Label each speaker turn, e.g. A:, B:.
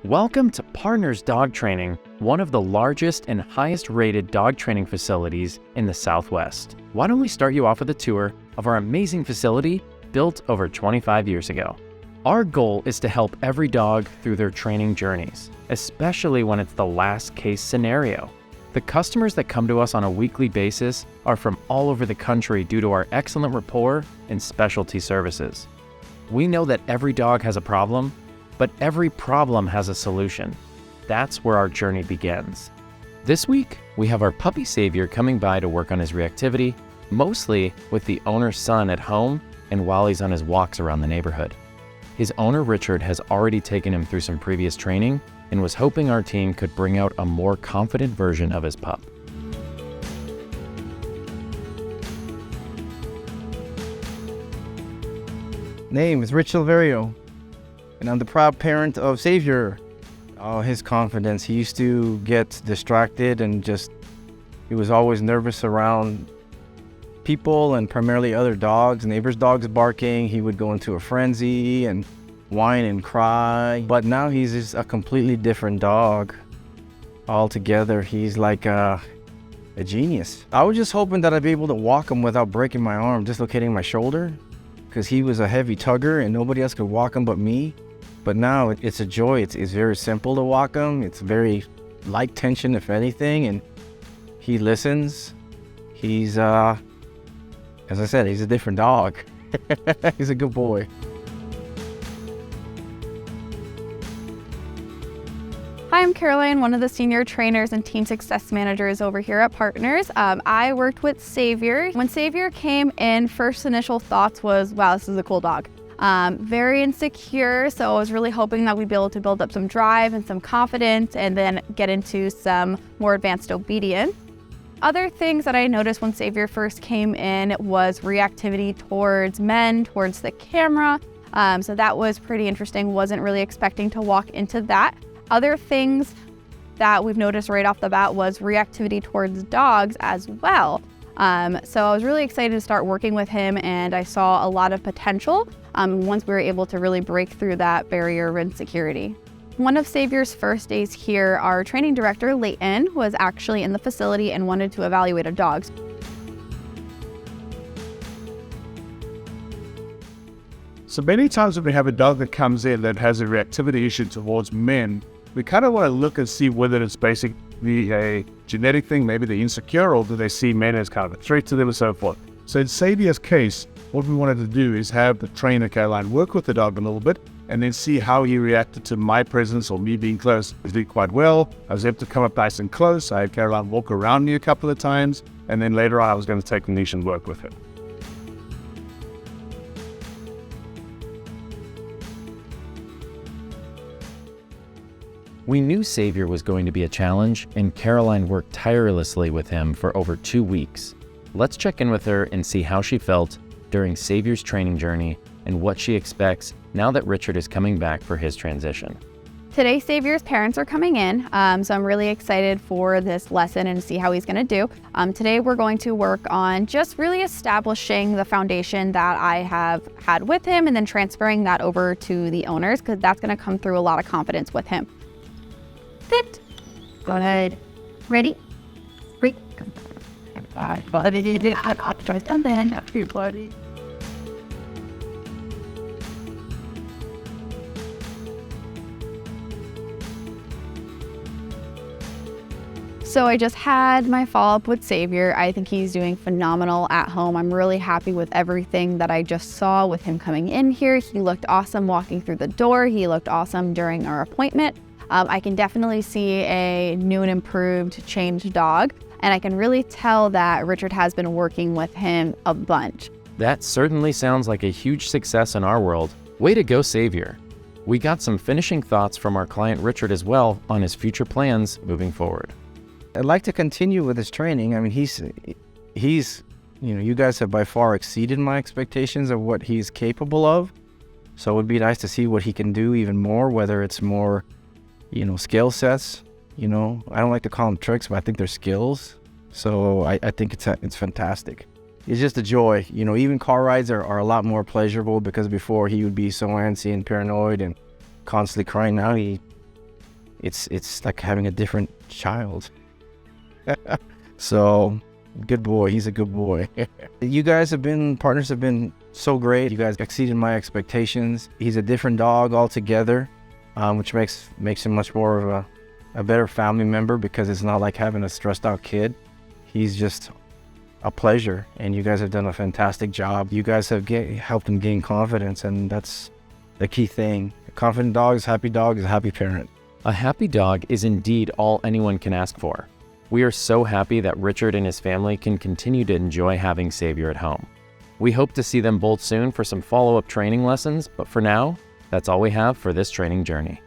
A: Welcome to Partners Dog Training, one of the largest and highest rated dog training facilities in the Southwest. Why don't we start you off with a tour of our amazing facility built over 25 years ago. Our goal is to help every dog through their training journeys, especially when it's the last case scenario. The customers that come to us on a weekly basis are from all over the country due to our excellent rapport and specialty services. We know that every dog has a problem, but every problem has a solution. That's where our journey begins. This week, we have our puppy savior coming by to work on his reactivity, mostly with the owner's son at home and while he's on his walks around the neighborhood. His owner, Richard, has already taken him through some previous training and was hoping our team could bring out a more confident version of his pup.
B: Name is Rich Silverio, and I'm the proud parent of Savior. Oh, his confidence. He used to get distracted and he was always nervous around people and primarily other dogs. Neighbors' dogs barking. He would go into a frenzy and whine and cry. But now he's just a completely different dog altogether. He's like a genius. I was just hoping that I'd be able to walk him without breaking my arm, dislocating my shoulder, because he was a heavy tugger and nobody else could walk him but me. But now it's a joy. It's very simple to walk him. It's very light tension, if anything, and he listens. He's, as I said, he's a different dog. He's a good boy.
C: Hi, I'm Caroline, one of the senior trainers and team success managers over here at Partners. I worked with Savior. When Savior came in, first initial thoughts was, wow, this is a cool dog. Very insecure, so I was really hoping that we'd be able to build up some drive and some confidence and then get into some more advanced obedience. Other things that I noticed when Savior first came in was reactivity towards men, towards the camera. So that was pretty interesting. Wasn't really expecting to walk into that. Other things that we've noticed right off the bat was reactivity towards dogs as well. So I was really excited to start working with him, and I saw a lot of potential once we were able to really break through that barrier of insecurity. One of Savior's first days here, our training director, Leighton, was actually in the facility and wanted to evaluate a dog.
D: So many times when we have a dog that comes in that has a reactivity issue towards men, we kind of want to look and see whether it's basically a genetic thing, maybe they're insecure, or do they see men as kind of a threat to them and so forth. So in Saviour's case, what we wanted to do is have the trainer, Caroline, work with the dog a little bit and then see how he reacted to my presence or me being close. He did quite well. I was able to come up nice and close. I had Caroline walk around me a couple of times, and then later on I was going to take the leash and work with him.
A: We knew Savior was going to be a challenge, and Caroline worked tirelessly with him for over 2 weeks. Let's check in with her and see how she felt during Savior's training journey and what she expects now that Richard is coming back for his transition.
C: Today, Savior's parents are coming in, so I'm really excited for this lesson and to see how he's going to do. Today, we're going to work on just really establishing the foundation that I have had with him and then transferring that over to the owners, because that's going to come through a lot of confidence with him. Sit. Go ahead. Ready? Break. So I just had my follow-up with Savior. I think he's doing phenomenal at home. I'm really happy with everything that I just saw with him coming in here. He looked awesome walking through the door. He looked awesome during our appointment. I can definitely see a new and improved, changed dog, and I can really tell that Richard has been working with him a bunch.
A: That certainly sounds like a huge success in our world. Way to go, Savior. We got some finishing thoughts from our client Richard as well on his future plans moving forward.
B: I'd like to continue with his training. I mean, he's, you guys have by far exceeded my expectations of what he's capable of. So it would be nice to see what he can do even more, whether it's more skill sets. I don't like to call them tricks, but I think they're skills. So I think it's fantastic. It's just a joy. Even car rides are a lot more pleasurable, because before he would be so antsy and paranoid and constantly crying. Now it's like having a different child. So, good boy. He's a good boy. You guys partners have been so great. You guys exceeded my expectations. He's a different dog altogether, which makes him much more of a better family member, because it's not like having a stressed out kid. He's just a pleasure, and you guys have done a fantastic job. You guys have helped him gain confidence, and that's the key thing. A confident dog is a happy parent.
A: A happy dog is indeed all anyone can ask for. We are so happy that Richard and his family can continue to enjoy having Savior at home. We hope to see them both soon for some follow-up training lessons, but for now, that's all we have for this training journey.